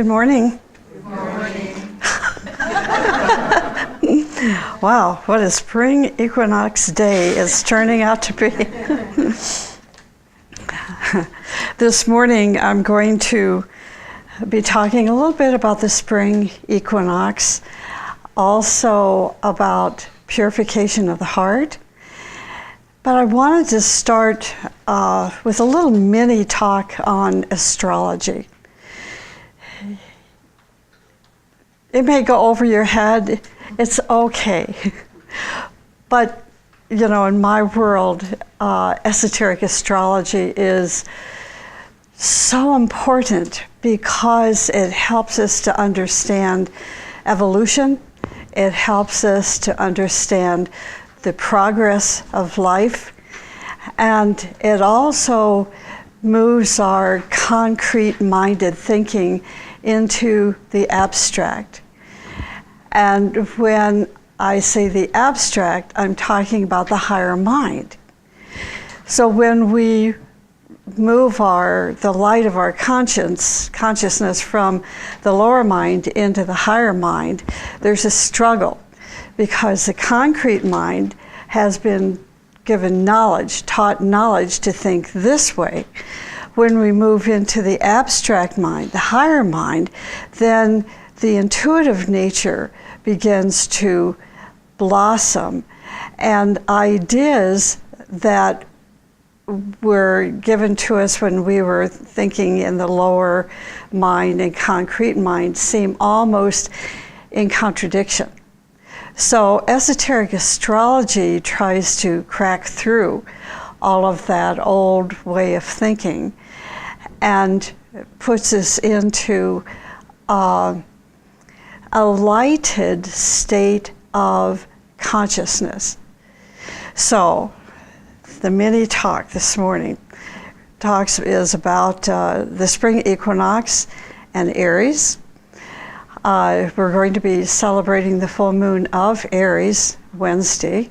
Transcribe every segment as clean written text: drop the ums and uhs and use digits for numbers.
Good morning. Good morning. Wow, what a spring equinox day is turning out to be. This morning I'm going to be talking a little bit about the spring equinox, also about purification of the heart. But I wanted to start with a little mini talk on astrology. It may go over your head, it's okay. But, you know, in my world, esoteric astrology is so important because it helps us to understand evolution. It helps us to understand the progress of life. And it also moves our concrete-minded thinking into the abstract. And when I say the abstract, I'm talking about the higher mind. So when we move the light of our consciousness from the lower mind into the higher mind, there's a struggle because the concrete mind has been given knowledge, taught knowledge to think this way. When we move into the abstract mind, the higher mind, then the intuitive nature begins to blossom, and ideas that were given to us when we were thinking in the lower mind and concrete mind seem almost in contradiction. So esoteric astrology tries to crack through all of that old way of thinking and puts us into a lighted state of consciousness. So the mini talk this morning is about the spring equinox and Aries. We're going to be celebrating the full moon of Aries Wednesday.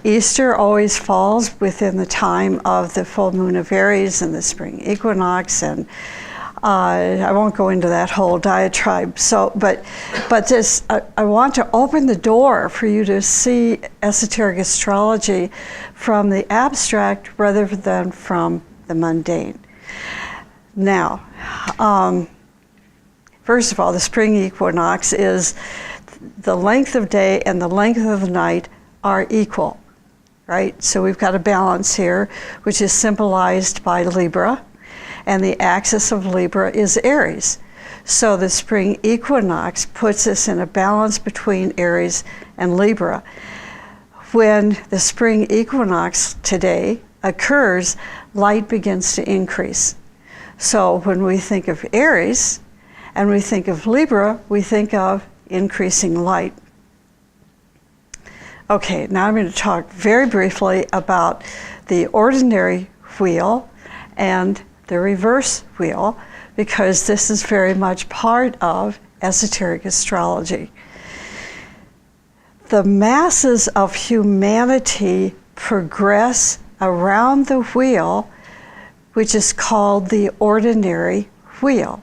Easter always falls within the time of the full moon of Aries and the spring equinox, and I won't go into that whole diatribe. But this, I want to open the door for you to see esoteric astrology from the abstract rather than from the mundane. Now, first of all, the spring equinox is the length of day and the length of the night are equal, right? So we've got a balance here, which is symbolized by Libra, and the axis of Libra is Aries. So the spring equinox puts us in a balance between Aries and Libra. When the spring equinox today occurs, light begins to increase. So when we think of Aries and we think of Libra, we think of increasing light. Okay, now I'm going to talk very briefly about the ordinary wheel and the reverse wheel, because this is very much part of esoteric astrology. The masses of humanity progress around the wheel, which is called the ordinary wheel.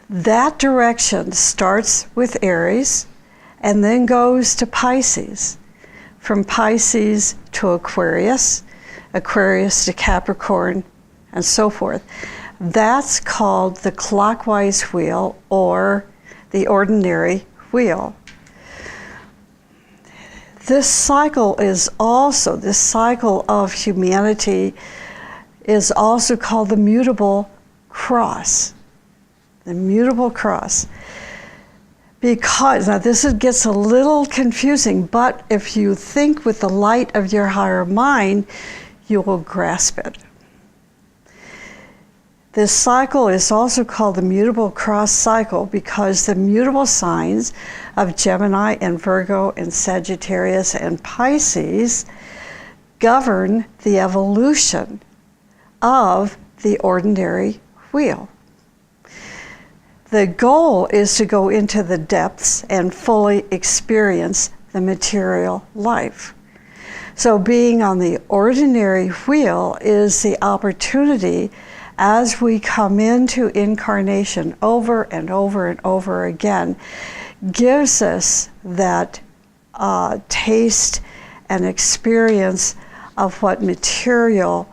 That direction starts with Aries and then goes to Pisces. From Pisces to Aquarius, Aquarius to Capricorn, and so forth. That's called the clockwise wheel or the ordinary wheel. This cycle of humanity is also called the mutable cross. The mutable cross. Because, now this gets a little confusing, but if you think with the light of your higher mind, you will grasp it. This cycle is also called the mutable cross cycle because the mutable signs of Gemini and Virgo and Sagittarius and Pisces govern the evolution of the ordinary wheel. The goal is to go into the depths and fully experience the material life. So being on the ordinary wheel is the opportunity as we come into incarnation over and over and over again, gives us that taste and experience of what material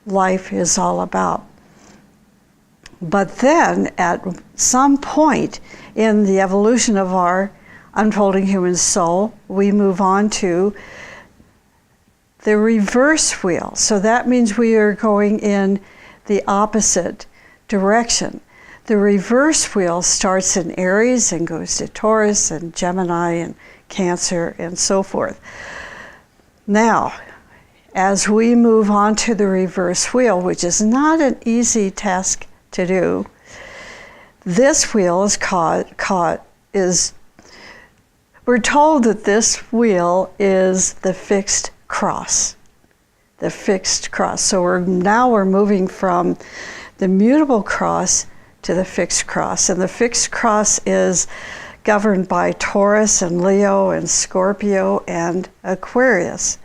life is all about. But then at some point in the evolution of our unfolding human soul, we move on to the reverse wheel. So that means we are going in the opposite direction. The reverse wheel starts in Aries and goes to Taurus and Gemini and Cancer and so forth. Now, as we move on to the reverse wheel, which is not an easy task to do, this wheel is we're told that this wheel is the fixed cross. The fixed cross. So we're moving from the mutable cross to the fixed cross. And the fixed cross is governed by Taurus and Leo and Scorpio and Aquarius.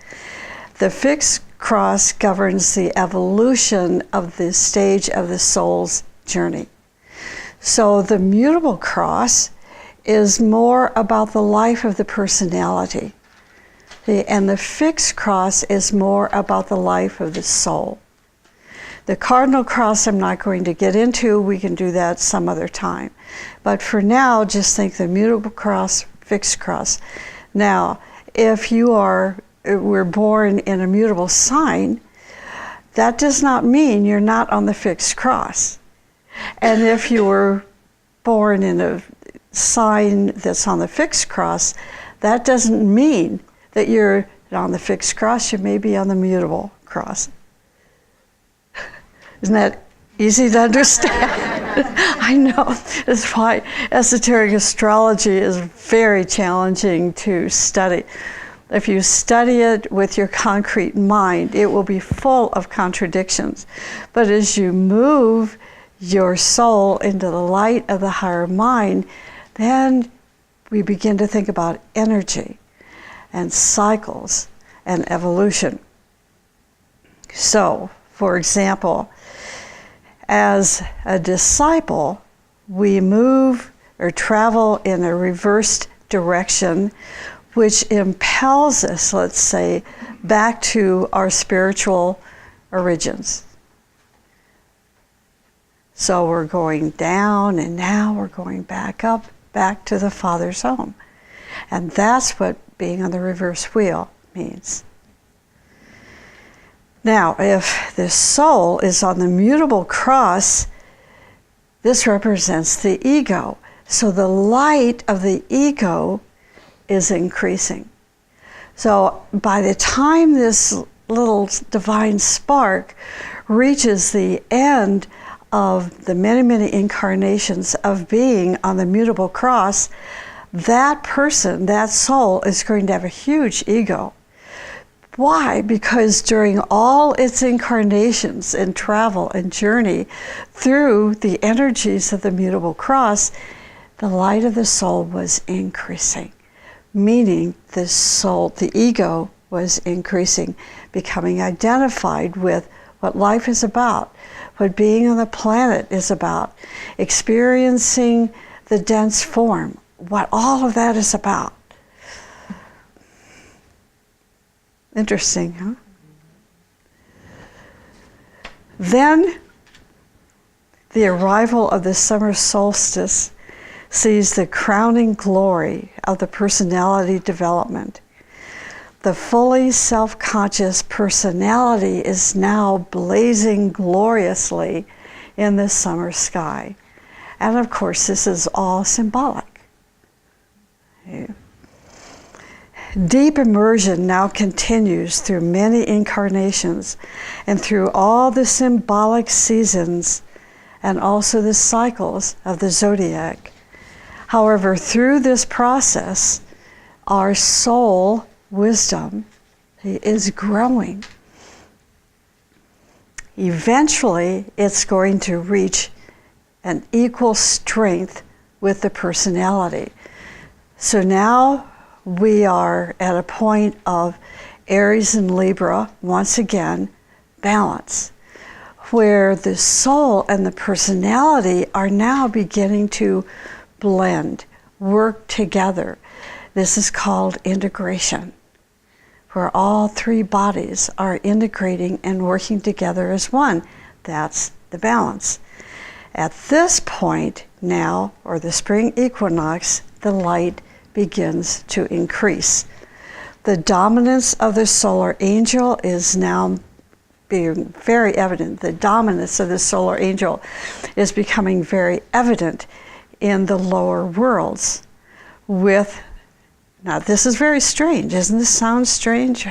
The fixed cross governs the evolution of the stage of the soul's journey. So the mutable cross is more about the life of the personality. And the fixed cross is more about the life of the soul. The cardinal cross I'm not going to get into. We can do that some other time. But for now, just think the mutable cross, fixed cross. Now, if we're born in a mutable sign, that does not mean you're not on the fixed cross. And if you were born in a sign that's on the fixed cross, that doesn't mean that you're on the fixed cross. You may be on the mutable cross. Isn't that easy to understand? I know. That's why esoteric astrology is very challenging to study. If you study it with your concrete mind, it will be full of contradictions. But as you move your soul into the light of the higher mind, then we begin to think about energy and cycles and evolution. So, for example, as a disciple, we move or travel in a reversed direction, which impels us, let's say, back to our spiritual origins. So we're going down, and now we're going back up, back to the Father's home. And that's what being on the reverse wheel means. Now, if the soul is on the mutable cross, this represents the ego. So the light of the ego is increasing. So by the time this little divine spark reaches the end of the many, many incarnations of being on the mutable cross, that person, that soul, is going to have a huge ego. Why? Because during all its incarnations and travel and journey through the energies of the mutable cross, the light of the soul was increasing, meaning the soul, the ego, was increasing, becoming identified with what life is about, what being on the planet is about, experiencing the dense form, what all of that is about. Interesting, huh? Then the arrival of the summer solstice sees the crowning glory of the personality development. The fully self-conscious personality is now blazing gloriously in the summer sky. And of course, this is all symbolic. Deep immersion now continues through many incarnations and through all the symbolic seasons and also the cycles of the zodiac. However, through this process, our soul wisdom is growing. Eventually, it's going to reach an equal strength with the personality. So now we are at a point of Aries and Libra, once again, balance. where the soul and the personality are now beginning to blend, work together. This is called integration, where all three bodies are integrating and working together as one. That's the balance. At this point now, or the spring equinox, the light begins to increase. The dominance of the solar angel is now being very evident. The dominance of the solar angel is becoming very evident in the lower worlds now this is very strange. Doesn't this sound strange?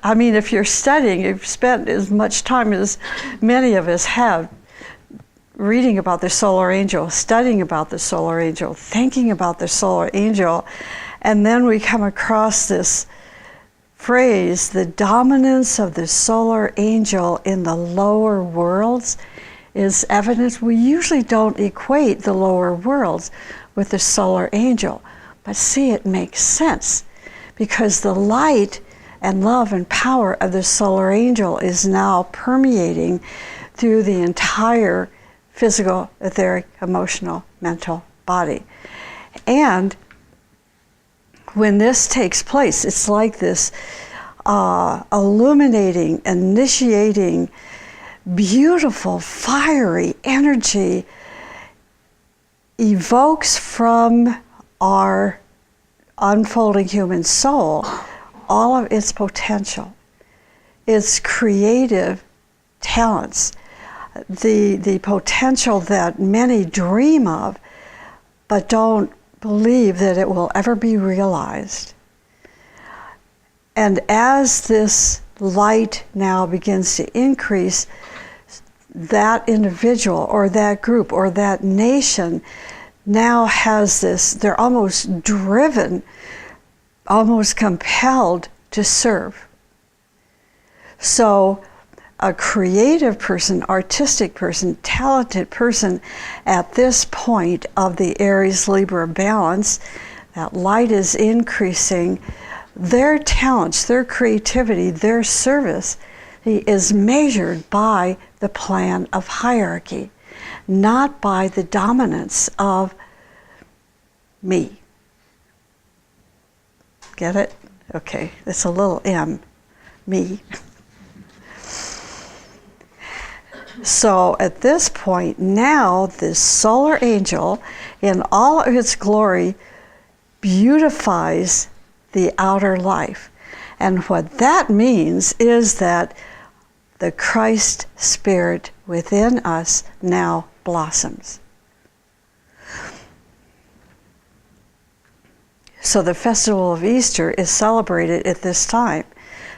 I mean, if you're studying, you've spent as much time as many of us have reading about the solar angel, studying about the solar angel, thinking about the solar angel, and then we come across this phrase, the dominance of the solar angel in the lower worlds is evident. We usually don't equate the lower worlds with the solar angel, but see, it makes sense because the light and love and power of the solar angel is now permeating through the entire physical, etheric, emotional, mental body. And when this takes place, it's like this illuminating, initiating, beautiful, fiery energy evokes from our unfolding human soul all of its potential, its creative talents, the potential that many dream of but don't believe that it will ever be realized. And as this light now begins to increase, that individual or that group or that nation now has this, they're almost driven, almost compelled to serve. So a creative person, artistic person, talented person at this point of the Aries-Libra balance, that light is increasing, their talents, their creativity, their service is measured by the plan of hierarchy, not by the dominance of me. Get it? Okay, it's a little M, me. So at this point, now this solar angel, in all of its glory, beautifies the outer life. And what that means is that the Christ spirit within us now blossoms. So the festival of Easter is celebrated at this time,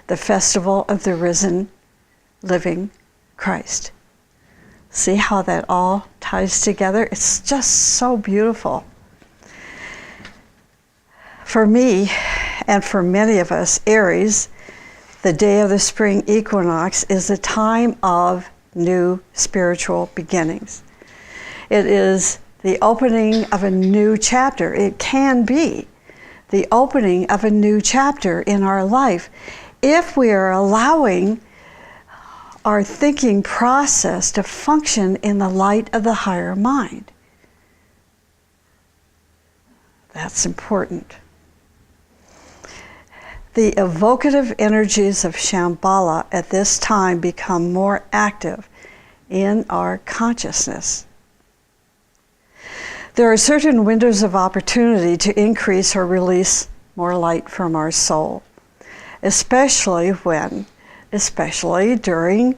the festival of the risen, living Christ. See how that all ties together? It's just so beautiful. For me, and for many of us, Aries, the day of the spring equinox is a time of new spiritual beginnings. It is the opening of a new chapter. It can be the opening of a new chapter in our life if we are allowing our thinking process to function in the light of the higher mind. That's important. The evocative energies of Shambhala at this time become more active in our consciousness. There are certain windows of opportunity to increase or release more light from our soul, especially during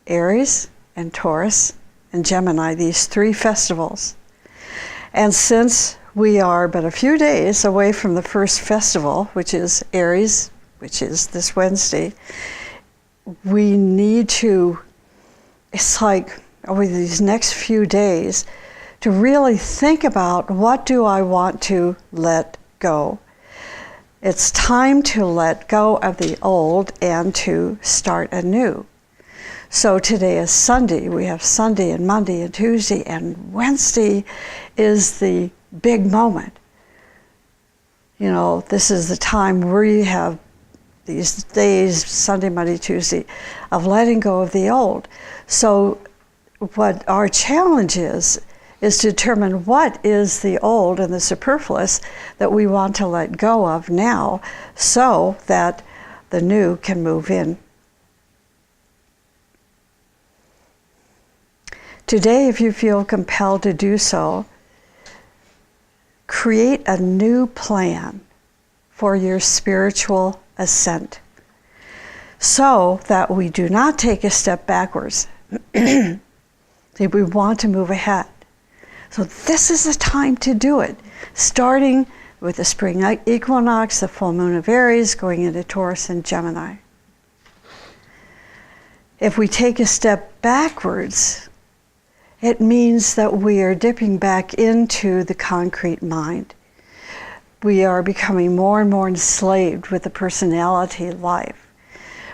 Aries and Taurus and Gemini, these three festivals. And since we are but a few days away from the first festival, which is Aries, which is this Wednesday, we need to, it's like over these next few days, to really think about what do I want to let go. It's time to let go of the old and to start anew. So today is Sunday. We have Sunday and Monday and Tuesday, and Wednesday is the big moment. You know, this is the time where you have these days, Sunday, Monday, Tuesday, of letting go of the old. So what our challenge is to determine what is the old and the superfluous that we want to let go of now so that the new can move in. Today, if you feel compelled to do so, create a new plan for your spiritual ascent so that we do not take a step backwards. We want to move ahead. So this is the time to do it, starting with the spring equinox, the full moon of Aries, going into Taurus and Gemini. If we take a step backwards, it means that we are dipping back into the concrete mind. We are becoming more and more enslaved with the personality life.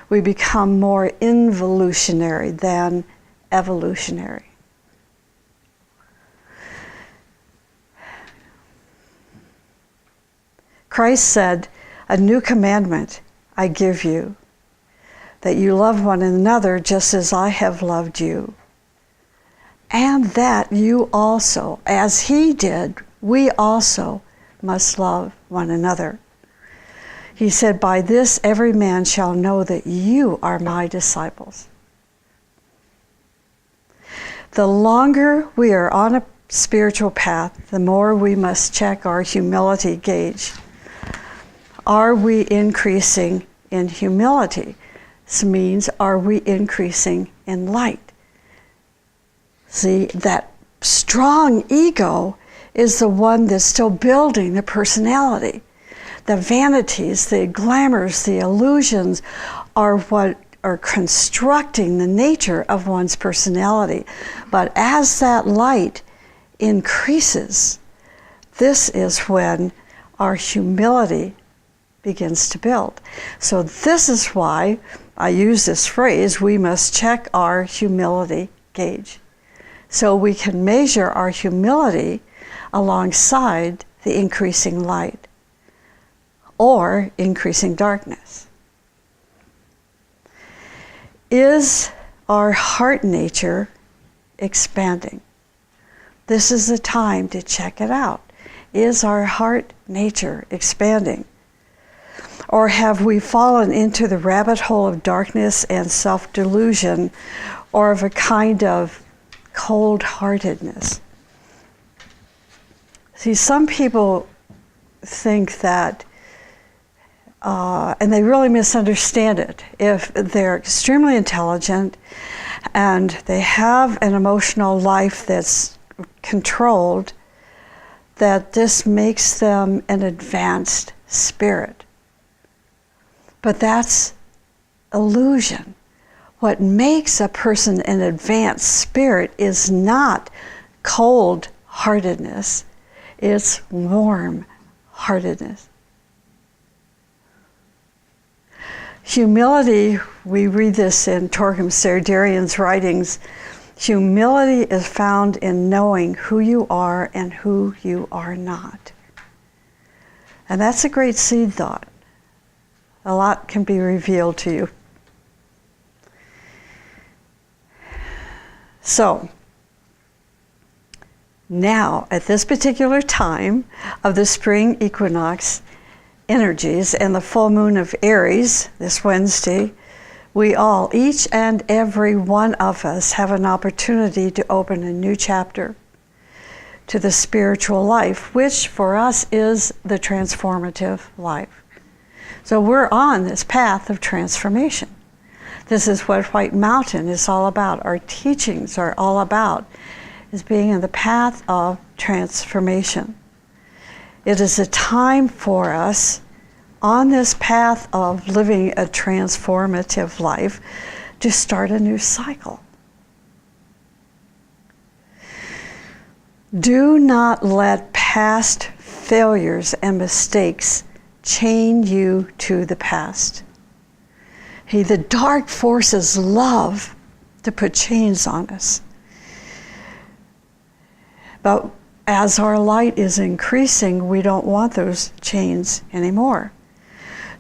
We become more involutionary than evolutionary. Christ said, "A new commandment I give you, that you love one another just as I have loved you. And that you also, as he did, we also must love one another." He said, "By this every man shall know that you are my disciples." The longer we are on a spiritual path, the more we must check our humility gauge. Are we increasing in humility? This means, are we increasing in light? See, that strong ego is the one that's still building the personality. The vanities, the glamours, the illusions are what are constructing the nature of one's personality. But as that light increases, this is when our humility begins to build. So this is why I use this phrase, we must check our humility gauge. So we can measure our humility alongside the increasing light or increasing darkness. Is our heart nature expanding? This is the time to check it out. Is our heart nature expanding? Or have we fallen into the rabbit hole of darkness and self-delusion, or of a kind of cold-heartedness? See, some people think that, and they really misunderstand it, if they're extremely intelligent and they have an emotional life that's controlled, that this makes them an advanced spirit. But that's illusion. What makes a person an advanced spirit is not cold-heartedness, it's warm-heartedness. Humility, we read this in Torquem Sardarian's writings, humility is found in knowing who you are and who you are not. And that's a great seed thought. A lot can be revealed to you. So, now, at this particular time of the spring equinox energies and the full moon of Aries this Wednesday, we all, each and every one of us, have an opportunity to open a new chapter to the spiritual life, which for us is the transformative life. So we're on this path of transformation. This is what White Mountain is all about. Our teachings are all about, is being in the path of transformation. It is a time for us on this path of living a transformative life to start a new cycle. Do not let past failures and mistakes chain you to the past. The dark forces love to put chains on us. But as our light is increasing, we don't want those chains anymore.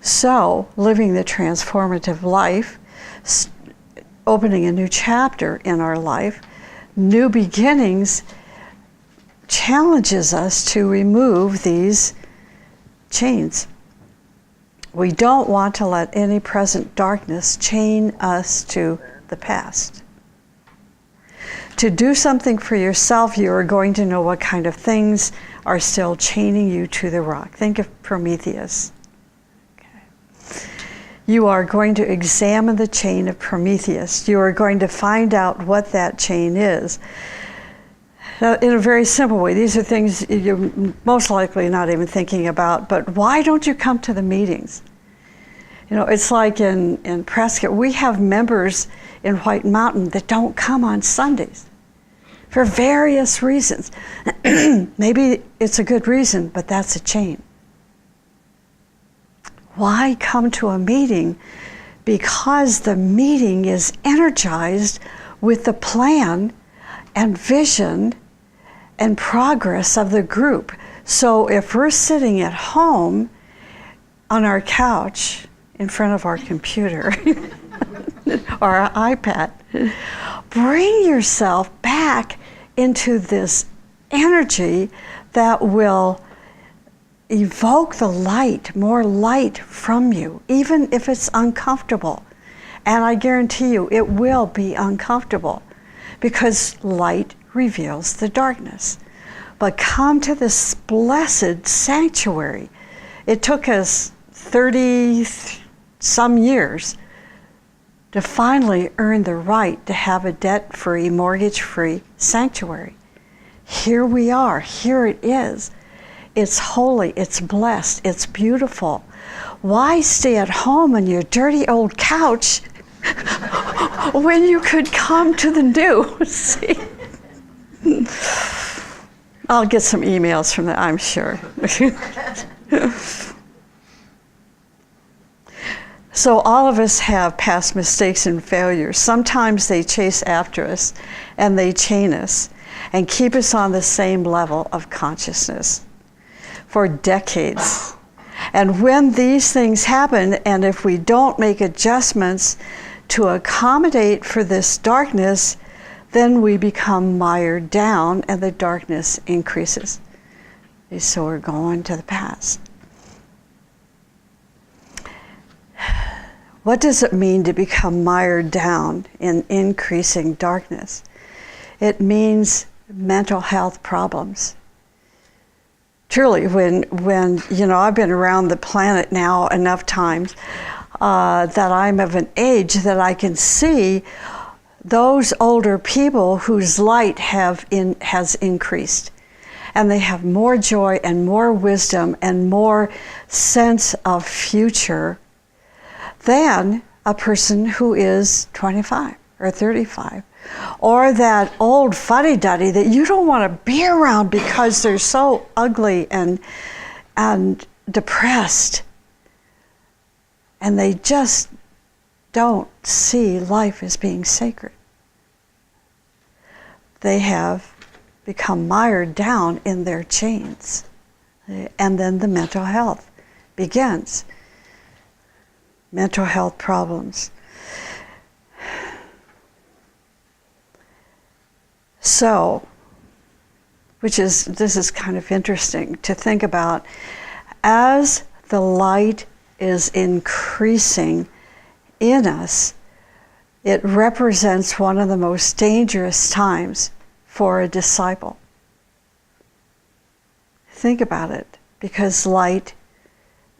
So, living the transformative life, opening a new chapter in our life, new beginnings, challenges us to remove these chains. We don't want to let any present darkness chain us to the past. To do something for yourself, you are going to know what kind of things are still chaining you to the rock. Think of Prometheus. Okay. You are going to examine the chain of Prometheus. You are going to find out what that chain is. Now, in a very simple way, these are things you're most likely not even thinking about, but why don't you come to the meetings? You know, it's like in Prescott, we have members in White Mountain that don't come on Sundays for various reasons. Maybe it's a good reason, but that's a chain. Why come to a meeting? Because the meeting is energized with the plan and vision and progress of the group. So if we're sitting at home on our couch in front of our computer or our iPad, bring yourself back into this energy that will evoke the light, more light from you, even if it's uncomfortable. And I guarantee you it will be uncomfortable because light reveals the darkness. But come to this blessed sanctuary. It took us 30 some years to finally earn the right to have a debt-free, mortgage-free sanctuary. Here we are, here it is. It's holy, it's blessed, it's beautiful. Why stay at home on your dirty old couch when you could come to the new? See? I'll get some emails from that, I'm sure. So all of us have past mistakes and failures. Sometimes they chase after us and they chain us and keep us on the same level of consciousness for decades. And when these things happen, and if we don't make adjustments to accommodate for this darkness, then we become mired down and the darkness increases. So we're going to the past. What does it mean to become mired down in increasing darkness? It means mental health problems. Truly, when you know, I've been around the planet now enough times that I'm of an age that I can see those older people whose light has increased. And they have more joy and more wisdom and more sense of future than a person who is 25 or 35. Or that old fuddy-duddy that you don't want to be around because they're so ugly and depressed. And they just don't see life as being sacred. They have become mired down in their chains. And then the mental health begins. Mental health problems. So, this is kind of interesting to think about. As the light is increasing in us, it represents one of the most dangerous times for a disciple. Think about it, because light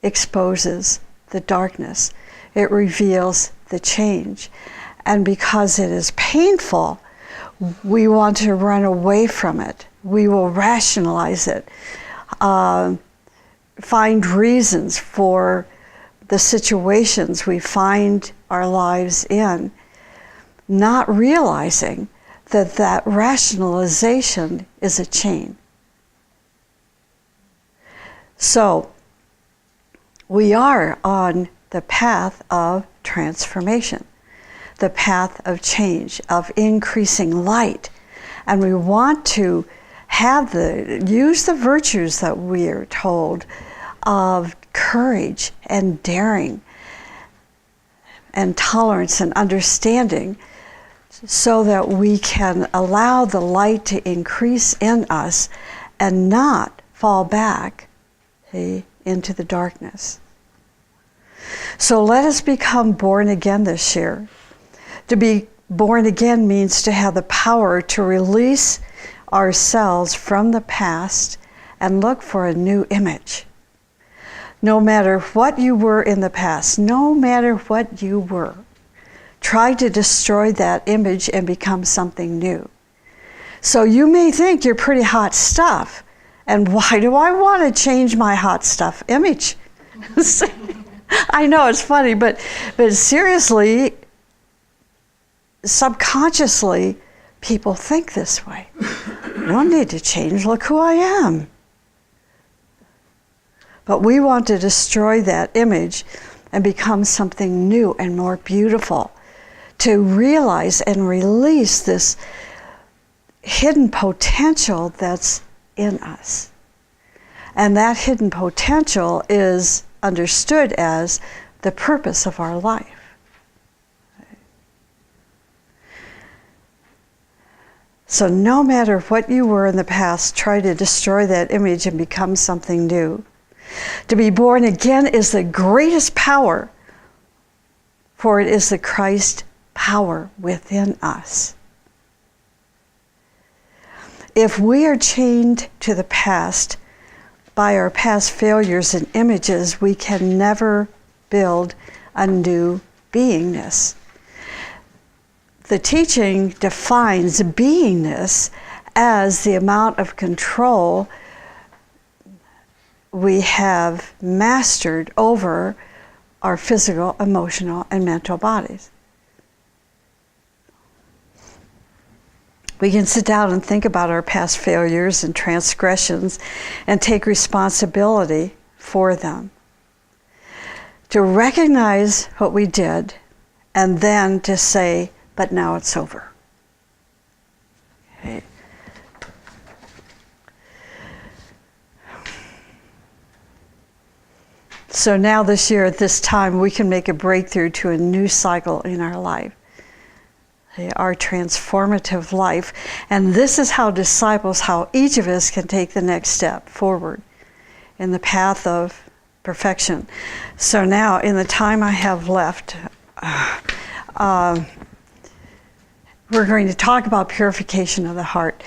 exposes the darkness. It reveals the change. And because it is painful, we want to run away from it. We will rationalize it, find reasons for the situations we find our lives in, not realizing that that rationalization is a chain. So, we are on the path of transformation, the path of change, of increasing light. And we want to use the virtues that we are told of courage and daring and tolerance and understanding, so that we can allow the light to increase in us and not fall back, see, into the darkness. So let us become born again this year. To be born again means to have the power to release ourselves from the past and look for a new image. No matter what you were in the past, no matter what you were, try to destroy that image and become something new. So you may think you're pretty hot stuff, and why do I want to change my hot stuff image? I know it's funny, but seriously, subconsciously, people think this way. I don't need to change, look who I am. But we want to destroy that image and become something new and more beautiful, to realize and release this hidden potential that's in us. And that hidden potential is understood as the purpose of our life. So no matter what you were in the past, try to destroy that image and become something new. To be born again is the greatest power, for it is the Christ power within us. If we are chained to the past by our past failures and images, we can never build a new beingness. The teaching defines beingness as the amount of control we have mastered over our physical, emotional, and mental bodies. We can sit down and think about our past failures and transgressions and take responsibility for them. To recognize what we did and then to say, but now it's over. Okay. So now this year at this time, we can make a breakthrough to a new cycle in our life, our transformative life. And this is how disciples, how each of us can take the next step forward in the path of perfection. So now, in the time I have left, we're going to talk about purification of the heart.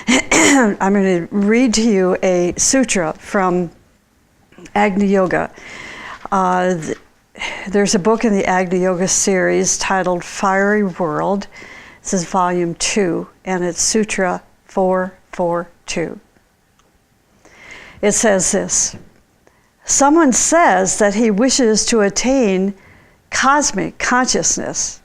I'm going to read to you a sutra from Agni Yoga. There's a book in the Agni Yoga series titled Fiery World. This is volume 2, and it's Sutra 442. It says this: someone says that he wishes to attain cosmic consciousness.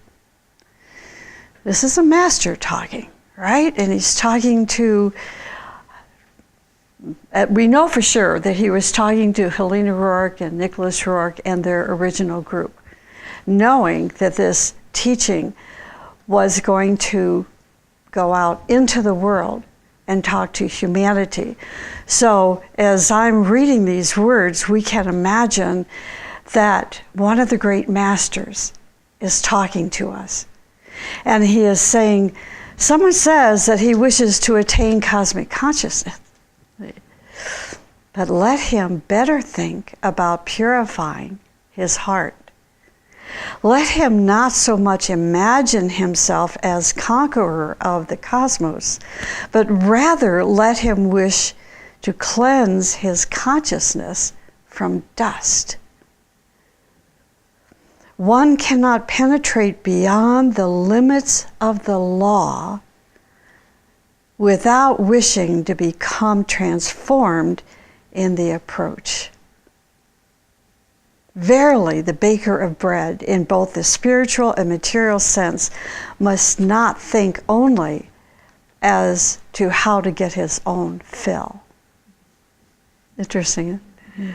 This is a master talking, right? And he's talking to, we know for sure that he was talking to Helena Rourke and Nicholas Rourke and their original group, knowing that this teaching was going to go out into the world and talk to humanity. So as I'm reading these words, we can imagine that one of the great masters is talking to us. And he is saying, someone says that he wishes to attain cosmic consciousness, but let him better think about purifying his heart. Let him not so much imagine himself as conqueror of the cosmos, but rather let him wish to cleanse his consciousness from dust. One cannot penetrate beyond the limits of the law without wishing to become transformed in the approach. Verily, the baker of bread, in both the spiritual and material sense, must not think only as to how to get his own fill. Interesting, huh?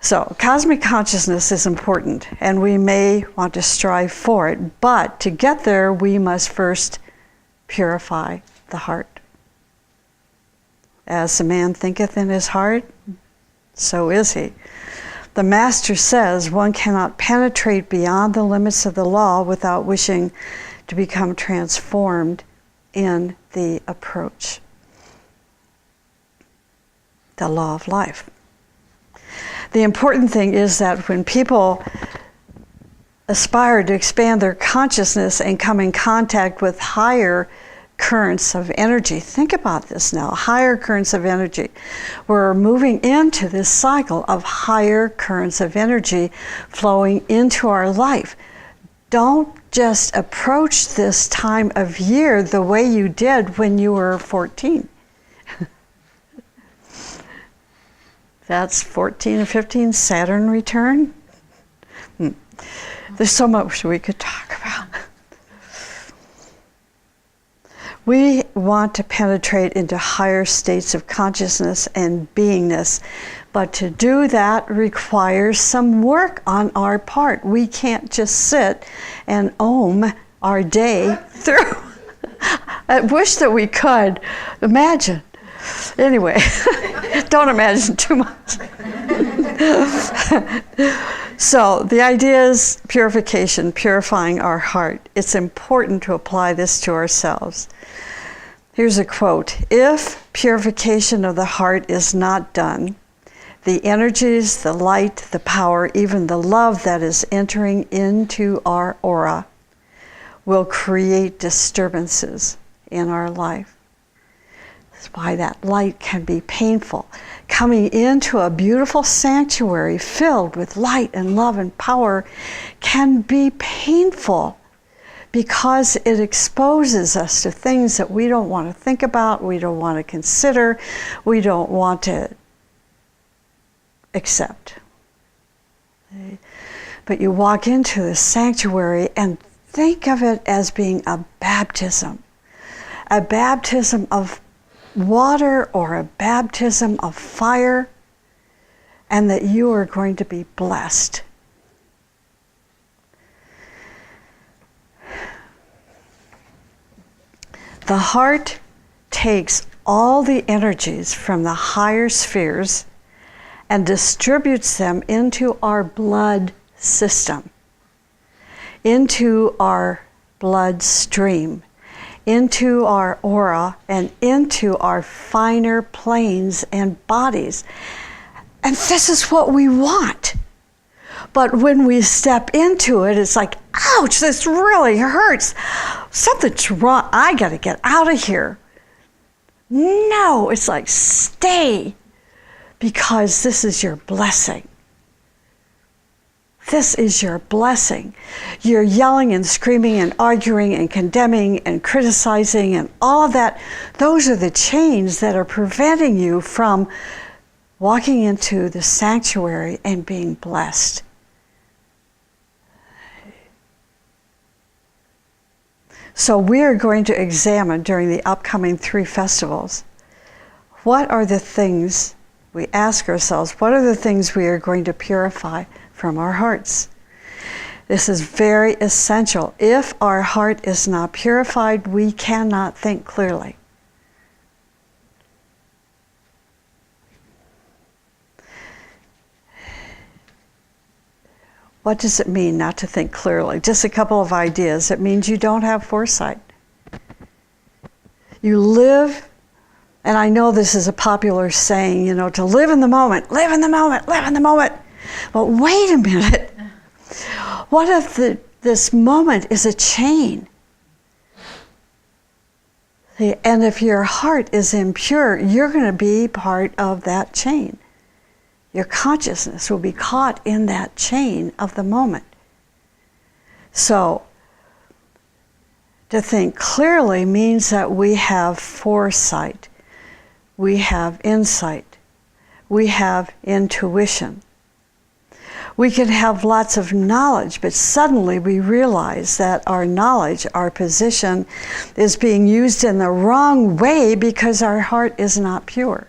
So, cosmic consciousness is important, and we may want to strive for it, but to get there, we must first purify the heart. As a man thinketh in his heart, so is he. The Master says one cannot penetrate beyond the limits of the law without wishing to become transformed in the approach. The law of life. The important thing is that when people aspire to expand their consciousness and come in contact with higher currents of energy, think about this now, higher currents of energy. We're moving into this cycle of higher currents of energy flowing into our life. Don't just approach this time of year the way you did when you were 14. That's 14 and 15, Saturn return. There's so much we could talk about. We want to penetrate into higher states of consciousness and beingness, but to do that requires some work on our part. We can't just sit and om our day through. I wish that we could. Imagine. Anyway, don't imagine too much. So the idea is purification, purifying our heart. It's important to apply this to ourselves. Here's a quote. If purification of the heart is not done, the energies, the light, the power, even the love that is entering into our aura will create disturbances in our life. That's why that light can be painful. Coming into a beautiful sanctuary filled with light and love and power can be painful because it exposes us to things that we don't want to think about, we don't want to consider, we don't want to accept. But you walk into the sanctuary and think of it as being a baptism of water or a baptism of fire, and that you are going to be blessed. The heart takes all the energies from the higher spheres and distributes them into our blood system, into our bloodstream, into our aura, and into our finer planes and bodies. And this is what we want. But when we step into it, it's like, ouch, this really hurts. Something's wrong. I got to get out of here. No, it's like, stay, because this is your blessing. This is your blessing. You're yelling and screaming and arguing and condemning and criticizing and all of that. Those are the chains that are preventing you from walking into the sanctuary and being blessed. So we are going to examine during the upcoming 3 festivals, what are the things, we ask ourselves, what are the things we are going to purify from our hearts? This is very essential. If our heart is not purified, we cannot think clearly. What does it mean not to think clearly? Just a couple of ideas. It means you don't have foresight. You live, and I know this is a popular saying, to live in the moment, live in the moment, live in the moment. But wait a minute. What if this moment is a chain? And if your heart is impure, you're going to be part of that chain. Your consciousness will be caught in that chain of the moment. So, to think clearly means that we have foresight, we have insight, we have intuition. We can have lots of knowledge, but suddenly we realize that our knowledge, our position, is being used in the wrong way because our heart is not pure.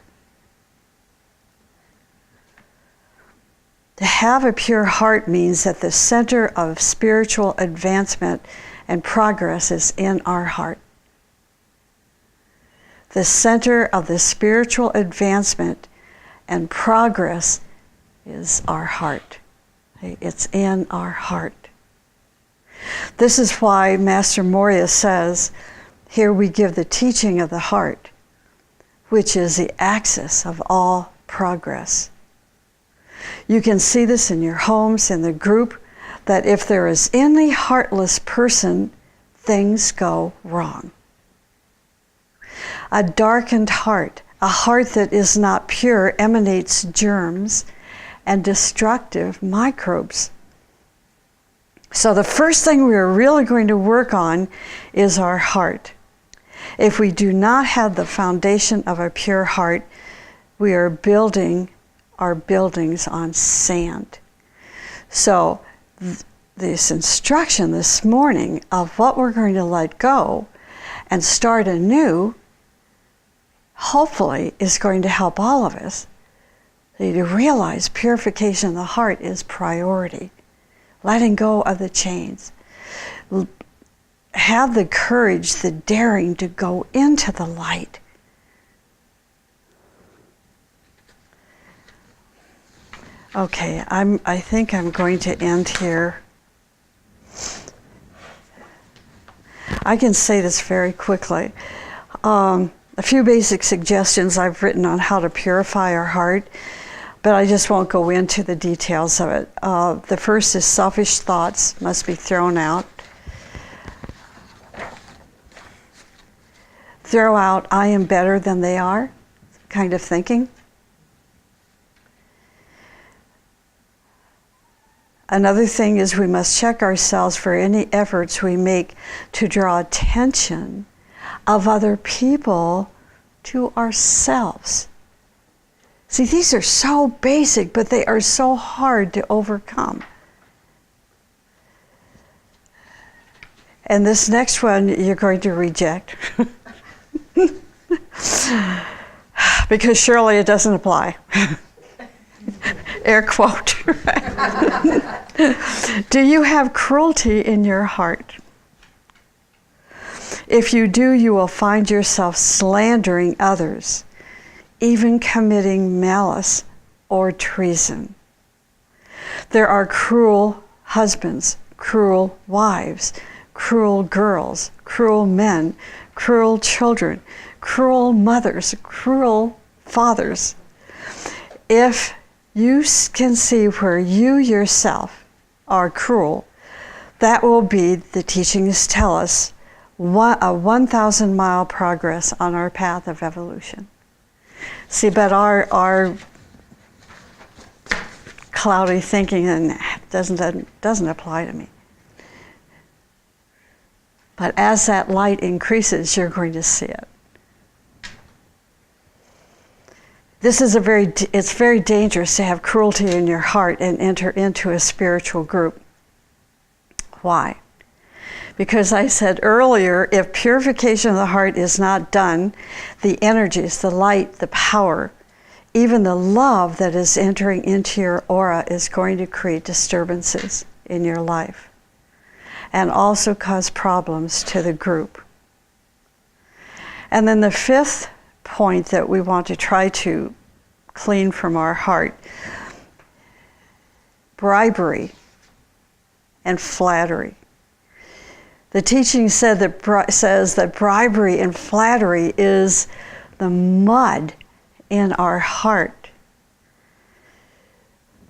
To have a pure heart means that the center of spiritual advancement and progress is in our heart. The center of the spiritual advancement And progress is our heart. It's in our heart. This is why Master Moria says, here we give the teaching of the heart, which is the axis of all progress. You can see this in your homes, in the group, that if there is any heartless person, things go wrong. A darkened heart, a heart that is not pure, emanates germs and destructive microbes. So the first thing we are really going to work on is our heart. If we do not have the foundation of a pure heart, we are building our buildings on sand. So this instruction this morning of what we're going to let go and start anew, hopefully is going to help all of us to realize purification of the heart is priority. Letting go of the chains. Have the courage, the daring to go into the light. Okay, I think I'm going to end here. I can say this very quickly. A few basic suggestions I've written on how to purify our heart, but I just won't go into the details of it. The first is selfish thoughts must be thrown out. Throw out, I am better than they are, kind of thinking. Another thing is we must check ourselves for any efforts we make to draw attention of other people to ourselves. See, these are so basic, but they are so hard to overcome. And this next one you're going to reject. Because surely it doesn't apply. Air quote. Do you have cruelty in your heart? If you do, you will find yourself slandering others, even committing malice or treason. There are cruel husbands, cruel wives, cruel girls, cruel men, cruel children, cruel mothers, cruel fathers. If you can see where you yourself are cruel, that will be, the teachings tell us, a 1,000-mile progress on our path of evolution. See, but our cloudy thinking doesn't apply to me. But as that light increases, you're going to see it. It's very dangerous to have cruelty in your heart and enter into a spiritual group. Why? Because I said earlier, if purification of the heart is not done, the energies, the light, the power, even the love that is entering into your aura is going to create disturbances in your life and also cause problems to the group. And then the fifth point that we want to try to clean from our heart: bribery and flattery. The teaching says that bribery and flattery is the mud in our heart.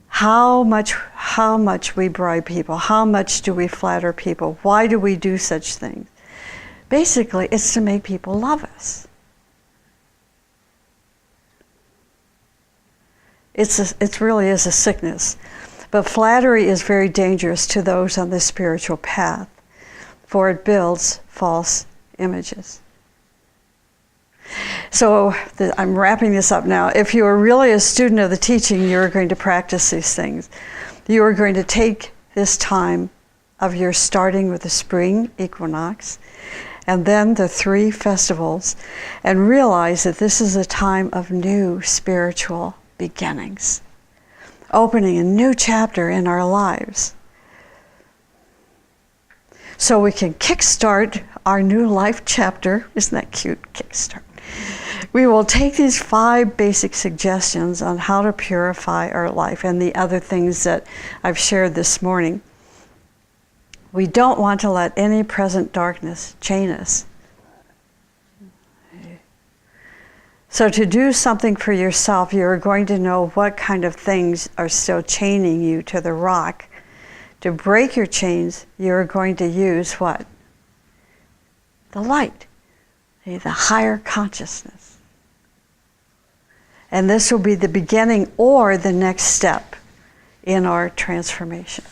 How much we bribe people, how much do we flatter people, why do we do such things? Basically, it's to make people love us. It really is a sickness. But flattery is very dangerous to those on the spiritual path, for it builds false images. So I'm wrapping this up now. If you are really a student of the teaching, you're going to practice these things. You are going to take this time of your starting with the spring equinox and then the 3 festivals, and realize that this is a time of new spiritual beginnings, opening a new chapter in our lives. So we can kickstart our new life chapter. Isn't that cute? Kickstart. we will take these 5 basic suggestions on how to purify our life and the other things that I've shared this morning. We don't want to let any present darkness chain us. So to do something for yourself, you're going to know what kind of things are still chaining you to the rock. To break your chains, you're going to use what? The light, the higher consciousness. And this will be the beginning or the next step in our transformation.